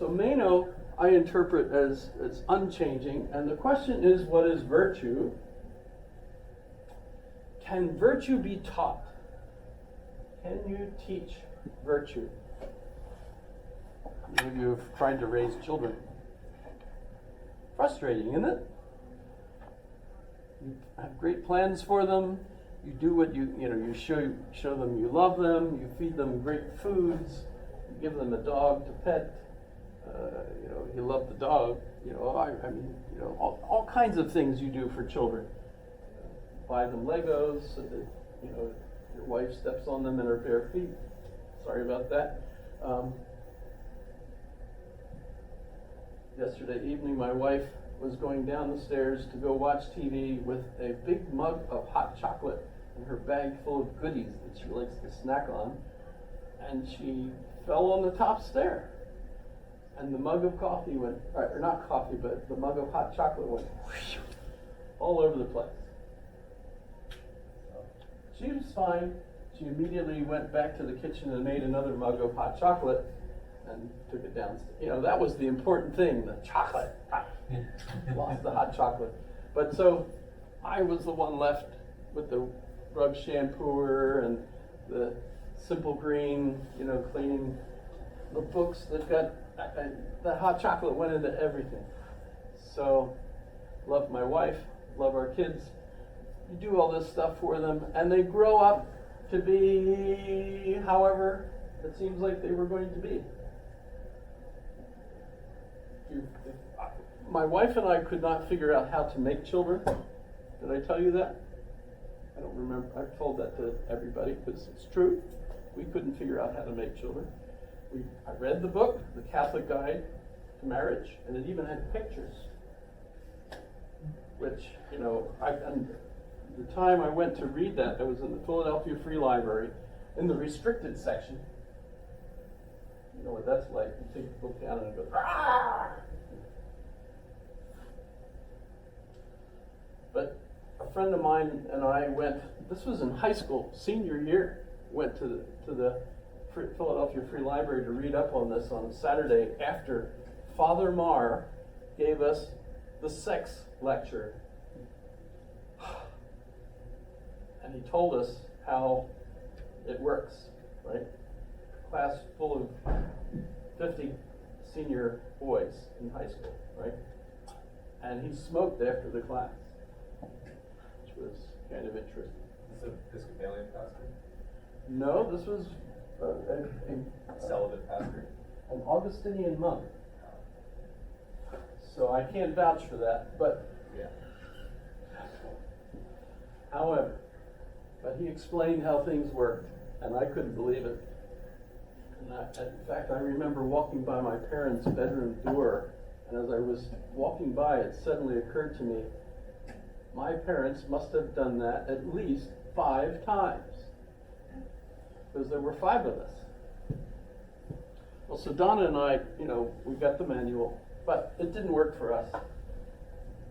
So meno I interpret as unchanging, and the question is, what is virtue? Can virtue be taught? Can you teach virtue? Many of you have tried to raise children. Frustrating, isn't it? You have great plans for them. You do what you show them you love them. You feed them great foods. You give them a dog to pet. You love the dog. All kinds of things you do for children. Buy them Legos so that your wife steps on them in her bare feet. Sorry about that. Yesterday evening, my wife was going down the stairs to go watch TV with a big mug of hot chocolate and her bag full of goodies that she likes to snack on, and she fell on the top stair. And the mug of coffee went, or not coffee, but the mug of hot chocolate went whoosh, all over the place. She was fine. She immediately went back to the kitchen and made another mug of hot chocolate and took it downstairs. That was the important thing, the chocolate. Lost the hot chocolate. But so I was the one left with the rug shampooer and the Simple Green, cleaning the books that got, the hot chocolate went into everything. So, love my wife, love our kids. You do all this stuff for them, and they grow up to be however it seems like they were going to be. My wife and I could not figure out how to make children. Did I tell you that? I don't remember. I've told that to everybody because it's true. We couldn't figure out how to make children. I read the book, The Catholic Guide to Marriage, and it even had pictures. Which, the time I went to read that, I was in the Philadelphia Free Library in the restricted section. You know what that's like. You take the book down and it goes, "Rah!" But a friend of mine and I went, this was in high school, senior year, went to the Philadelphia Free Library to read up on this on a Saturday after Father Marr gave us the sex lecture. And he told us how it works, right? Class full of 50 senior boys in high school, right? And he smoked after the class, which was kind of interesting. Is this an Episcopalian pastor? No, this was a Celibate pastor? an Augustinian monk. So I can't vouch for that, but Yeah. however, but he explained how things worked, and I couldn't believe it. And in fact, I remember walking by my parents' bedroom door, and as I was walking by, it suddenly occurred to me, my parents must have done that at least 5 times, because there were 5 of us. Well, so Donna and I, we got the manual, but it didn't work for us.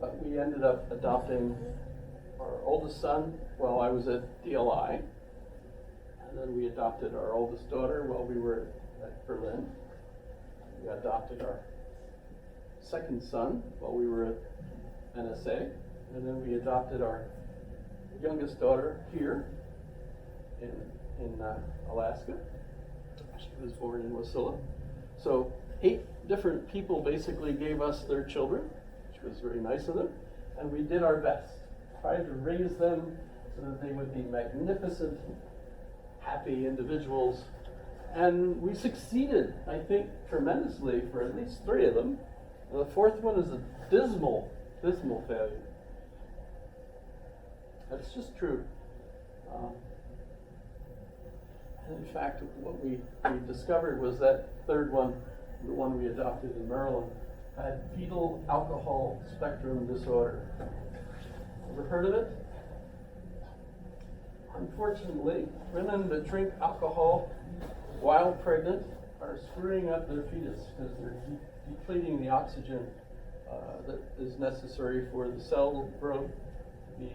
But we ended up adopting our oldest son while I was at DLI, and then we adopted our oldest daughter while we were at Berlin. We adopted our second son while we were at NSA, and then we adopted our youngest daughter here in Alaska. She was born in Wasilla. So 8 different people basically gave us their children, which was very nice of them, and we did our best. Tried to raise them so that they would be magnificent, happy individuals. And we succeeded, I think, tremendously for at least 3 of them. The 4th one is a dismal failure. That's just true. And in fact, what we discovered was that 3rd one, the one we adopted in Maryland, had fetal alcohol spectrum disorder. Ever heard of it? Unfortunately, women that drink alcohol while pregnant are screwing up their fetus because they're depleting the oxygen that is necessary for the cell growth to be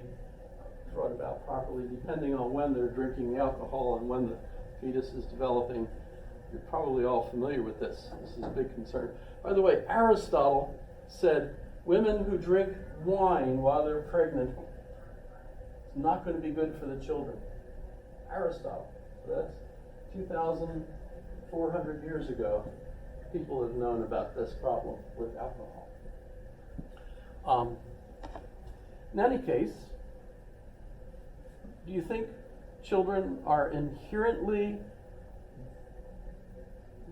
brought about properly, depending on when they're drinking the alcohol and when the fetus is developing. you're probably all familiar with this. This is a big concern. By the way, Aristotle said women who drink wine while they're pregnant is not going to be good for the children. Aristotle. So that's 2,400 years ago. People have known about this problem with alcohol. In any case, do you think children are inherently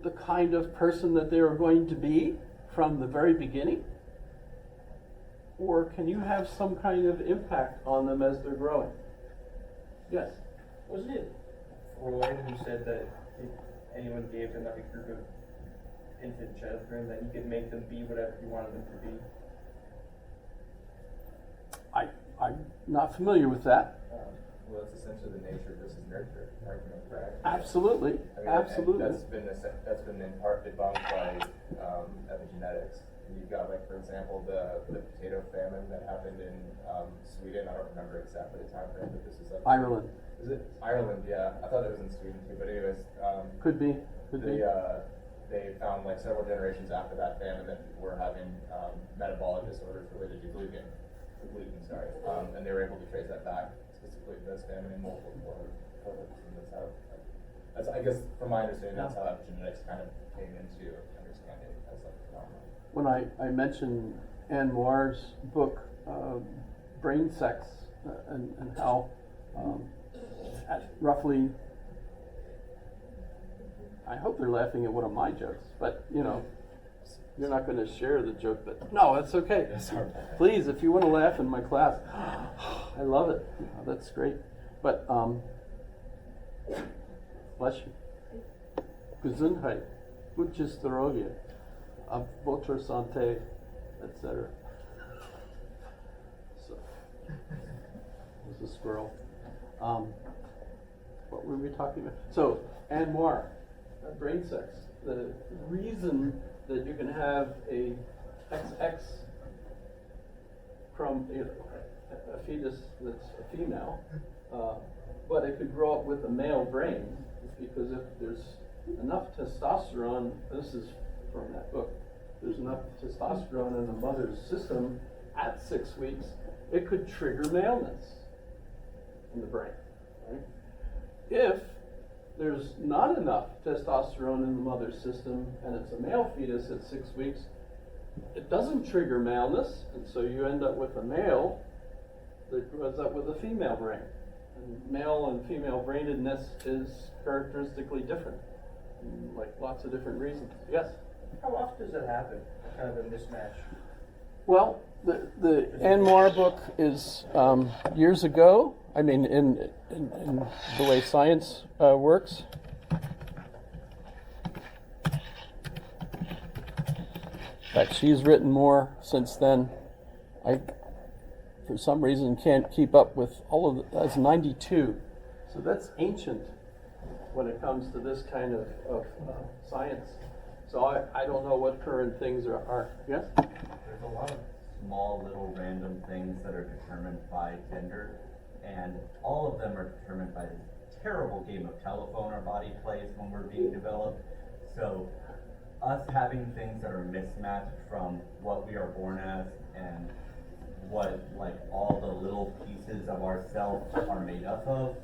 the kind of person that they are going to be from the very beginning? Or can you have some kind of impact on them as they're growing? Yes? Wasn't it Freud who said that if anyone gave him like a group of infant children, that he could make them be whatever he wanted them to be? I'm not familiar with that. Well, it's essentially the nature versus nurture argument, right? Absolutely, I mean, absolutely. and that's been in part debunked by epigenetics. You've got, like, for example, the potato famine that happened in Sweden. I don't remember exactly the time frame, but this is like Ireland. Is it Ireland? Yeah, I thought it was in Sweden too. But anyways, Could be. they found like several generations after that famine that people were having metabolic disorders related to gluten. Sorry, and they were able to trace that back specifically to this famine in multiple forms. And that's I guess, from my understanding, that's how epigenetics kind of came into understanding as a phenomenon. When I mentioned Anne Moir's book, Brain Sex, and how at roughly, I hope they're laughing at one of my jokes, but you know, you're not going to share the joke, but no, it's okay. Please, if you want to laugh in my class, I love it. Oh, that's great. But, bless you. Gesundheit, gute Zdrowie, auf votre santé, etc. So, there's a squirrel. What were we talking about? So, Anne Moir, brain sex. The reason that you can have a XX from a fetus that's a female, but it could grow up with a male brain, is because if there's enough testosterone, this is from that book, there's enough testosterone in the mother's system at 6 weeks, it could trigger maleness in the brain. Right? If there's not enough testosterone in the mother's system and it's a male fetus at 6 weeks, it doesn't trigger maleness, and so you end up with a male that grows up with a female brain. And male and female brainedness is characteristically different, like lots of different reasons. Yes? How often does that happen? Kind of a mismatch. Well, the Anne Moir book is years ago. I mean, in the way science works. In fact, she's written more since then. I, for some reason, can't keep up with all of it. That's 92. So that's ancient when it comes to this kind of science. So I don't know what current things are. Yes? There's a lot of small little random things that are determined by gender, and all of them are determined by this terrible game of telephone our body plays when we're being developed. So us having things that are mismatched from what we are born as and what like all the little pieces of ourselves are made up of,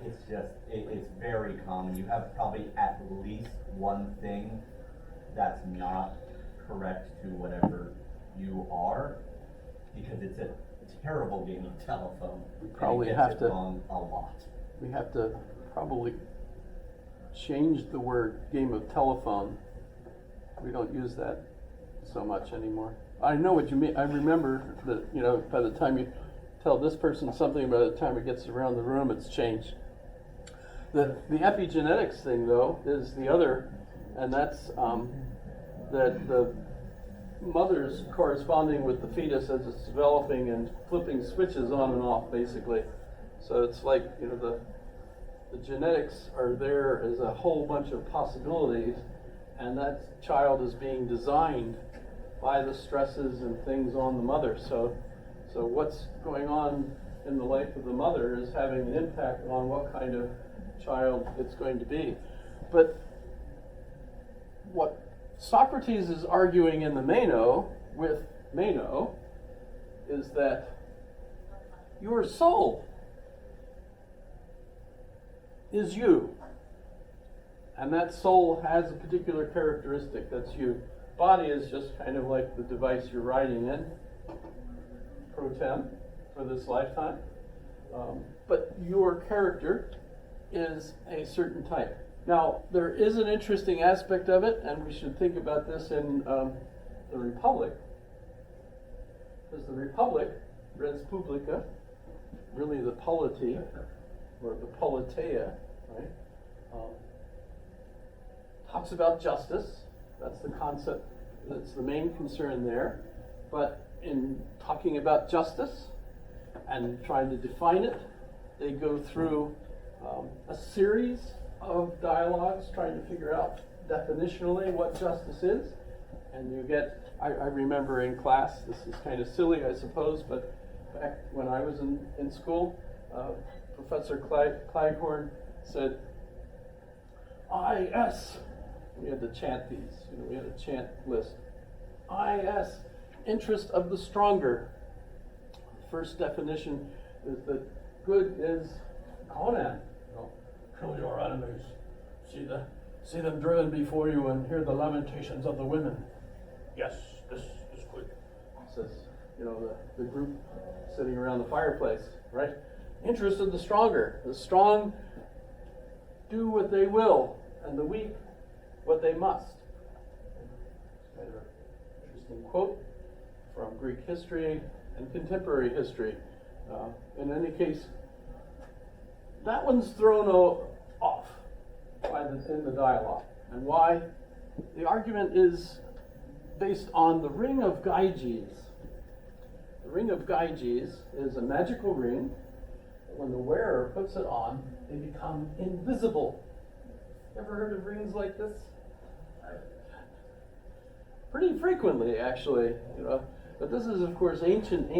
it's just, it's very common. You have probably at least one thing that's not correct to whatever you are, because it's a terrible game of telephone. We probably and it have gets to it wrong a lot. We have to probably change the word game of telephone. We don't use that so much anymore. I know what you mean. I remember that, you know, by the time you tell this person something, by the time it gets around the room, it's changed. The epigenetics thing, though, is the other, and that's that the mother's corresponding with the fetus as it's developing and flipping switches on and off, basically. So it's like, you know, the genetics are there as a whole bunch of possibilities, and that child is being designed by the stresses and things on the mother. So what's going on in the life of the mother is having an impact on what kind of child it's going to be. But what Socrates is arguing in the Meno with Meno is that your soul is you. And that soul has a particular characteristic that's you. Body is just kind of like the device you're riding in, pro tem, for this lifetime. But your character is a certain type. Now, there is an interesting aspect of it, and we should think about this in the Republic. Because the Republic, res publica, really the polity, or the politeia, right? Talks about justice. That's the concept, that's the main concern there. But in talking about justice and trying to define it, they go through a series of dialogues trying to figure out definitionally what justice is. And you get, I remember in class, this is kind of silly, I suppose, but back when I was in school, Professor Cleghorn said, I.S. We had to chant these, we had a chant list. I.S. interest of the stronger. First definition is that good is Conan. Kill your enemies. See them driven before you and hear the lamentations of the women. Yes, this is good. Says, the group sitting around the fireplace, right? Interest of the stronger. The strong do what they will, and the weak what they must. Kind of an interesting quote from Greek history and contemporary history. In any case, that one's thrown off in the dialogue. And why? The argument is based on the ring of Gyges. The ring of Gyges is a magical ring. When the wearer puts it on, they become invisible. Ever heard of rings like this? Pretty frequently, actually, But this is, of course, ancient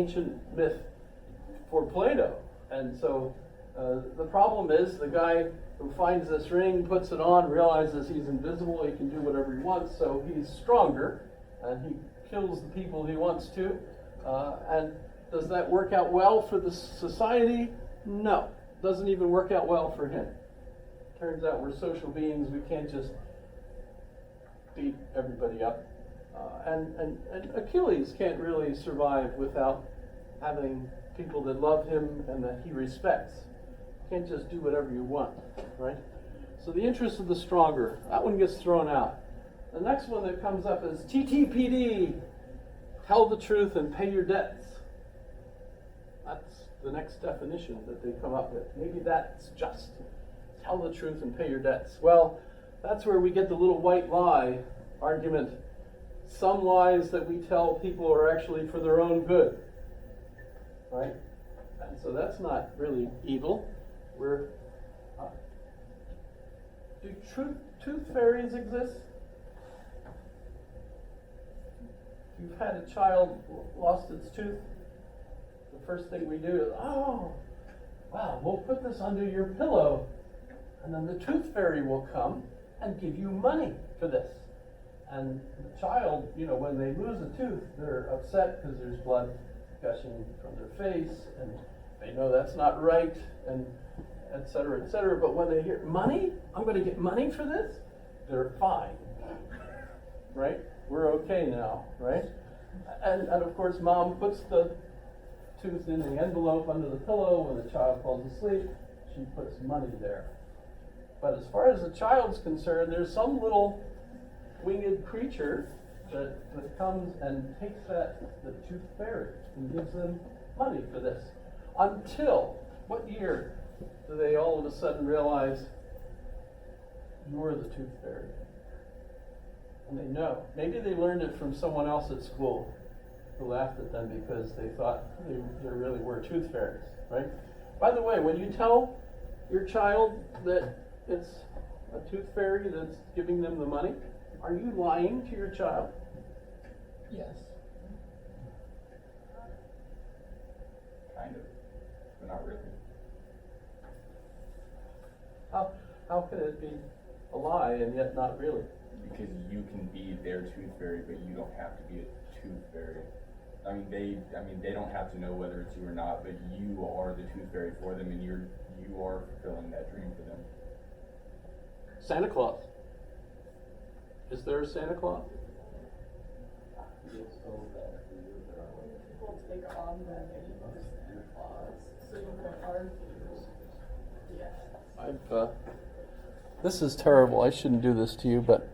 myth for Plato. And so the problem is the guy who finds this ring, puts it on, realizes he's invisible, he can do whatever he wants, so he's stronger, and he kills the people he wants to. And does that work out well for the society? No. Doesn't even work out well for him. Turns out we're social beings, we can't just beat everybody up. And Achilles can't really survive without having people that love him and that he respects. You can't just do whatever you want, right? So the interest of the stronger, that one gets thrown out. The next one that comes up is TTPD, tell the truth and pay your debts. That's the next definition that they come up with. Maybe that's just. Tell the truth and pay your debts. Well, that's where we get the little white lie argument. Some lies that we tell people are actually for their own good, right? And so that's not really evil. Do tooth fairies exist? If you've had a child lost its tooth, the first thing we do is, oh, wow, we'll put this under your pillow, and then the tooth fairy will come and give you money for this. And the child, when they lose a tooth, they're upset because there's blood gushing from their face, and they know that's not right, and et cetera, et cetera. But when they hear money, I'm going to get money for this, they're fine, right? We're okay now, right? And of course, mom puts the tooth in the envelope under the pillow when the child falls asleep. She puts money there. But as far as the child's concerned, there's some little winged creature that comes and takes the tooth fairy and gives them money for this. Until, what year do they all of a sudden realize you're the tooth fairy? And they know. Maybe they learned it from someone else at school who laughed at them because they thought there really were tooth fairies, right? By the way, when you tell your child that it's a tooth fairy that's giving them the money, are you lying to your child? Yes. Kind of, but not really. How can it be a lie and yet not really? because you can be their tooth fairy, but you don't have to be a tooth fairy. I mean, they don't have to know whether it's you or not, but you are the tooth fairy for them, and you are fulfilling that dream for them. Santa Claus. Is there a Santa Claus? People take on the name of Santa Claus, so you can argue. Yeah. This is terrible. I shouldn't do this to you, but